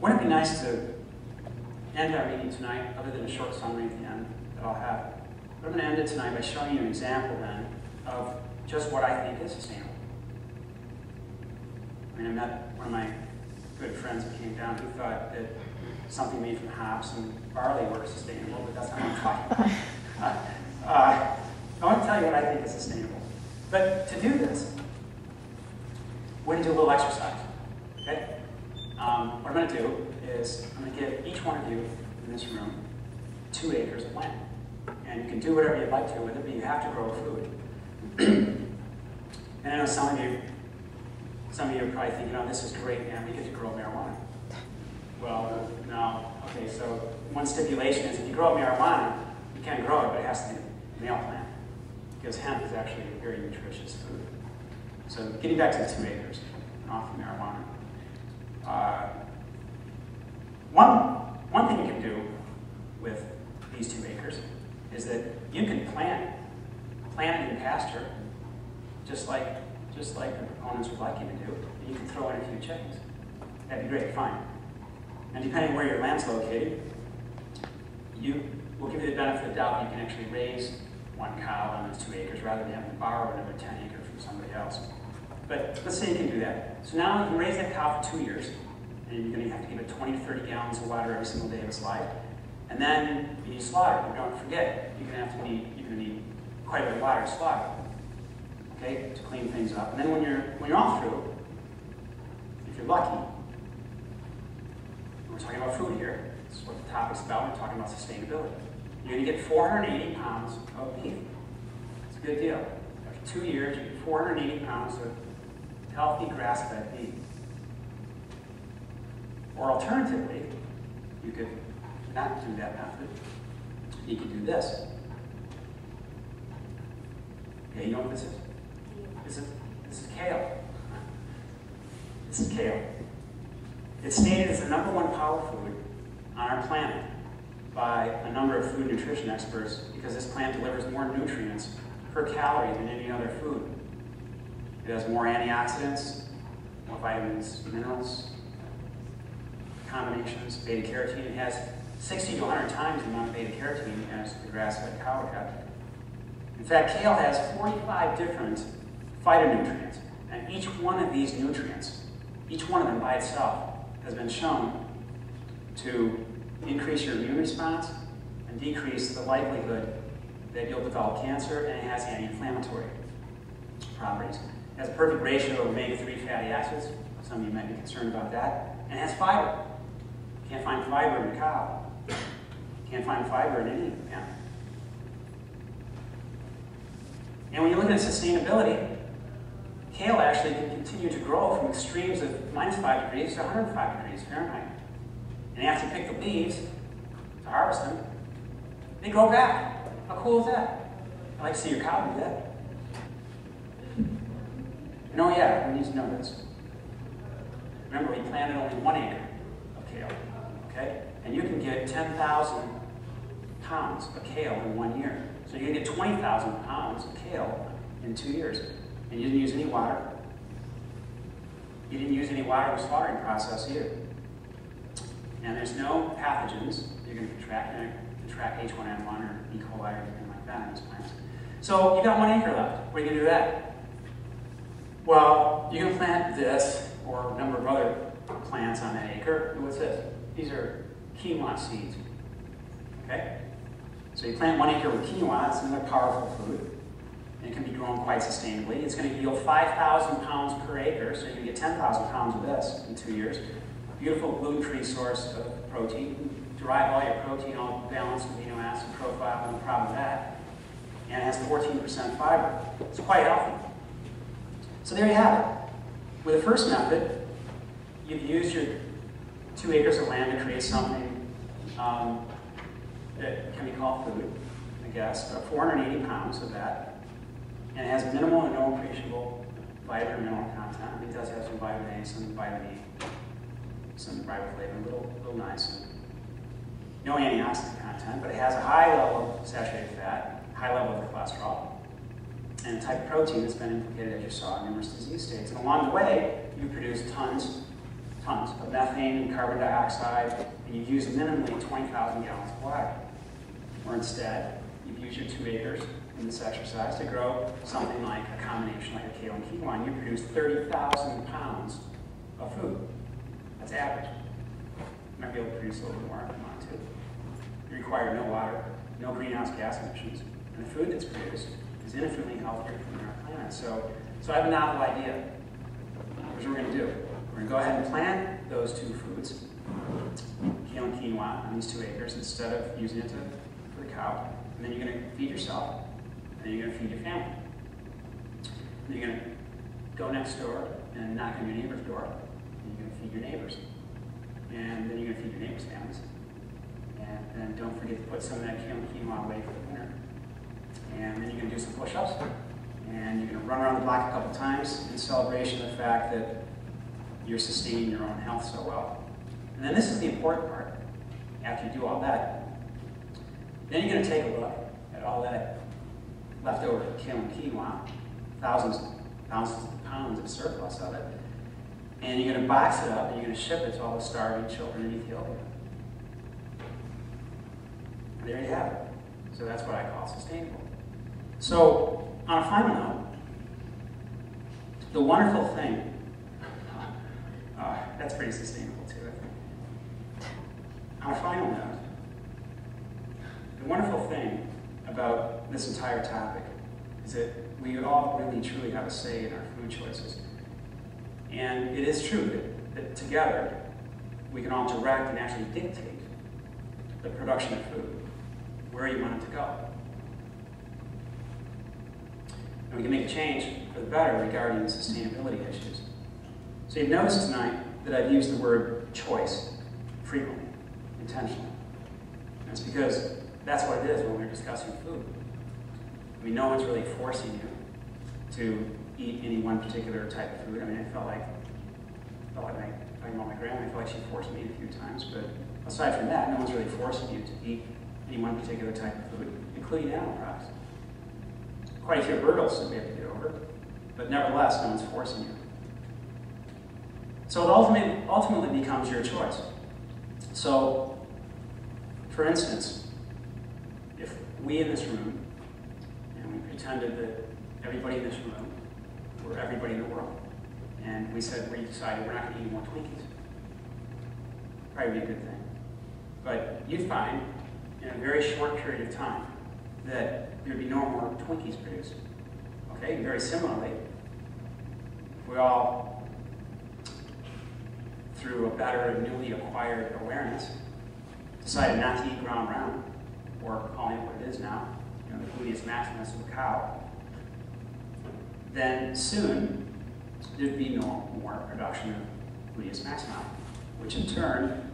Wouldn't it be nice to end our meeting tonight, other than a short summary at the end that I'll have? But I'm going to end it tonight by showing you an example then of just what I think is sustainable. I mean, I met one of my good friends that came down who thought that something made from hops and barley were sustainable, but that's not what I'm talking about. I want to tell you what I think is sustainable. But to do this, we're going to do a little exercise. Okay? What I'm going to do is I'm going to give each one of you in this room 2 acres of land. And you can do whatever you'd like to with it, but you have to grow food. And I know some of you are probably thinking, oh, this is great, man, we get to grow marijuana. Well, no. Okay, so one stipulation is if you grow marijuana, you can grow it, but it has to be a male plant. Because hemp is actually a very nutritious food. So getting back to the 2 acres and off of marijuana. One thing you can do with these 2 acres is that you can plant it in pasture, just like the proponents would like you to do, and you can throw in a few chickens. That'd be great, fine. And depending where your land's located, we'll give you the benefit of the doubt that you can actually raise 1 cow on those 2 acres rather than having to borrow another 10 acres from somebody else. But let's say you can do that. So now you can raise that cow for 2 years, and you're going to have to give it 20 to 30 gallons of water every single day of its life. And then you need slaughter. But don't forget, you're going to need quite a bit of water to slaughter, okay, to clean things up. And then when you're all through, if you're lucky, we're talking about food here. This is what the topic's about. We're talking about sustainability. You're going to get 480 pounds of beef. It's a good deal. After 2 years, you get 480 pounds of healthy grass-fed beef. Or alternatively, you could not do that method. You could do this. Okay, you know what this is? This is kale. This is kale. It's stated as the #1 power food on our planet by a number of food nutrition experts because this plant delivers more nutrients per calorie than any other food. It has more antioxidants, more vitamins, minerals, combinations, beta-carotene. It has 60 to 100 times the amount of beta-carotene as the grass-fed cow would have. In fact, kale has 45 different phytonutrients, and each one of these nutrients, each one of them by itself, has been shown to increase your immune response and decrease the likelihood that you'll develop cancer, and it has anti-inflammatory properties. It has a perfect ratio of omega-3 fatty acids. Some of you might be concerned about that. And it has fiber. You can't find fiber in a cow. You can't find fiber in any animal. And when you look at sustainability, kale actually can continue to grow from extremes of -5 degrees to 105 degrees Fahrenheit. And after you pick the leaves to harvest them, they grow back. How cool is that? I'd like to see your cow do that. And oh yeah, we need to know this. Remember, we planted only 1 acre of kale, okay? And you can get 10,000 pounds of kale in 1 year. So you're gonna get 20,000 pounds of kale in 2 years. And you didn't use any water. You didn't use any water in the slaughtering process either. And there's no pathogens you're going to contract. You're going to contract H1N1 or E. coli or anything like that in these plants. So you've got 1 acre left. What are you going to do with that? Well, you can plant this or a number of other plants on that acre. What's this? These are quinoa seeds. Okay? So you plant 1 acre with quinoa. It's another powerful food. And it can be grown quite sustainably. It's going to yield 5,000 pounds per acre, so you're going to get 10,000 pounds of this in 2 years. A beautiful gluten-free source of protein. You can derive all your protein, all balanced amino acid profile, no problem with that. And it has 14% fiber. It's quite healthy. So there you have it. With the first method, you've used your 2 acres of land to create something that can be called food, I guess. 480 pounds of that. And it has minimal and no appreciable vitamin and mineral content. It does have some vitamin A, some vitamin E, some riboflavin, a little nice. No antioxidant content, but it has a high level of saturated fat, high level of cholesterol, and a type of protein that's been implicated, as you saw, in numerous disease states. And along the way, you produce tons tons of methane and carbon dioxide, and you've used minimally 20,000 gallons of water. Or instead, you've used your 2 acres in this exercise to grow something like a combination like a kale and quinoa, and you produce 30,000 pounds of food. That's average. You might be able to produce a little bit more if you want to. You require no water, no greenhouse gas emissions, and the food that's produced is infinitely healthier than our planet. So I have a novel idea. Here's what we're going to do. We're going to go ahead and plant those 2 foods, kale and quinoa, on these 2 acres instead of using it for the cow. And then you're going to feed yourself, and then you're going to feed your family. And then you're going to go next door and knock on your neighbor's door, and you're going to feed your neighbors. And then you're going to feed your neighbors' families. And then don't forget to put some of that kale and quinoa away for the winter. And then you're going to do some push-ups. And you're going to run around the block a couple times in celebration of the fact that you're sustaining your own health so well. And then this is the important part. After you do all that, then you're going to take a look at all that leftover kale and quinoa, thousands of pounds of surplus of it, and you're going to box it up and you're going to ship it to all the starving children in Ethiopia. And there you have it. So that's what I call sustainable. So, on a final note, the wonderful thing, that's pretty sustainable too, I think. On a final note, the wonderful thing about this entire topic is that we all really truly have a say in our food choices. And it is true that together we can all direct and actually dictate the production of food, where you want it to go. And we can make a change for the better regarding sustainability issues. So you've noticed tonight that I've used the word choice frequently, intentionally. And it's because that's what it is when we're discussing food. I mean, no one's really forcing you to eat any one particular type of food. I mean, I felt like talking about my grandma, I felt like she forced me a few times, but aside from that, no one's really forcing you to eat any one particular type of food, including animal products. Quite a few hurdles that we have to get over, but nevertheless, no one's forcing you. So it ultimately becomes your choice. So, for instance, if we in this room, and we pretended that everybody in this room were everybody in the world, and we decided we're not going to eat more Twinkies, probably be a good thing. But you'd find, in a very short period of time, that there'd be no more Twinkies produced. Okay, very similarly, we all, through a better and newly acquired awareness, decided not to eat ground round, or calling it what it is now, the gluteus maximus of a cow. Then soon, there'd be no more production of gluteus maximi, which in turn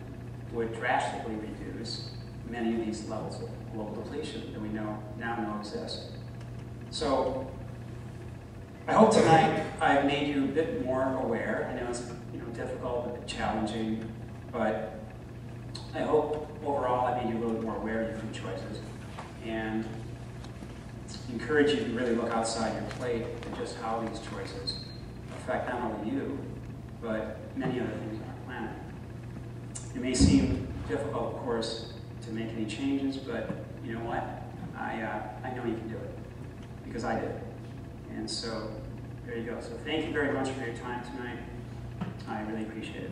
would drastically reduce many of these levels of global depletion that we now know exist. So I hope tonight I've made you a bit more aware. I know it's difficult, a bit challenging, but I hope overall I made you a little bit more aware of your food choices and encourage you to really look outside your plate and just how these choices affect not only you, but many other things on our planet. It may seem difficult, of course, to make any changes, but you know what? I know you can do it, because I did. And so, there you go. So thank you very much for your time tonight. I really appreciate it.